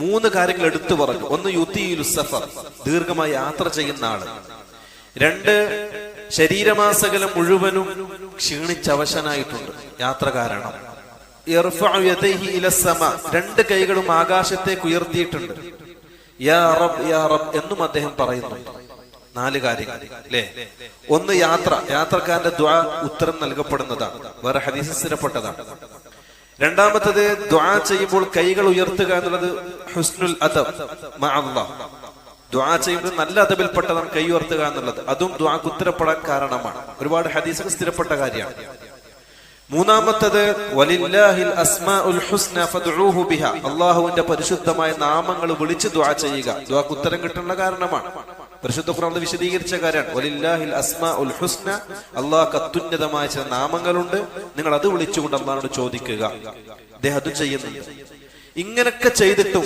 3 കാര്യങ്ങൾ എടുത്തു പറഞ്ഞു. ഒന്ന് യുതീലു സഫർ, ദീർഘമായ യാത്ര ചെയ്യുന്ന ആള്. 2 ശരീരമാസകലം മുഴുവനും ക്ഷീണിച്ചവശനായിട്ടുണ്ട് യാത്ര കാരണം. 2 കൈകളും ആകാശത്തേക്ക് ഉയർത്തിയിട്ടുണ്ട്. യാ റബ്ബ് യാ റബ്ബ് എന്നും അദ്ദേഹം പറയുന്നുണ്ട്. 4 കാര്യങ്ങൾ അല്ലേ. ഒന്ന് യാത്രക്കാരന്റെ ദുആ ഉത്തരം നൽകപ്പെടുന്നതാണ്, വേറെ ഹദീസിൽ സ്ഥിരപ്പെട്ടതാണ്. രണ്ടാമത്തത് ദുആ ചെയ്യുമ്പോൾ കൈകൾ ഉയർത്തുക എന്നുള്ളത് ഹുസ്നുൽ അദബ് മഅ അല്ലാഹ്. ദുആ ചെയ്യുമ്പോൾ നല്ല അദബിൽപ്പെട്ടതാണ് കൈ ഉയർത്തുക എന്നുള്ളത്. അതും ദുആക്ക് ഉത്തരപ്പെടാൻ കാരണമാണ്. ഒരുപാട് ഹദീസുകൾ സ്ഥിരപ്പെട്ട കാര്യമാണ്. മൂന്നാമത്തത് വലില്ലാഹിൽ അസ്മാഉൽ ഹുസ്ന ഫദ്ഉഹു ബിഹാ, അല്ലാഹുവിന്റെ പരിശുദ്ധമായ നാമങ്ങൾ വിളിച്ച് ദുആ ചെയ്യുക ദുആക്ക് ഉത്തരം കിട്ടുന്ന കാരണമാണ്. പരിശുദ്ധ ഖുർആനിൽ വിശദീകരിച്ച കാര്യമാണ്. വലില്ലാഹിൽ അസ്മാഉൽ ഹുസ്ന, അല്ലാഹുക്ക് അത്യുന്നതമായ ചില നാമങ്ങളുണ്ട്, നിങ്ങൾ അത് വിളിച്ചുകൊണ്ട് അല്ലാഹുവോട് ചോദിക്കുക. അദ്ദേഹം അത് ചെയ്യുന്നുണ്ട്. ഇങ്ങനൊക്കെ ചെയ്തിട്ടും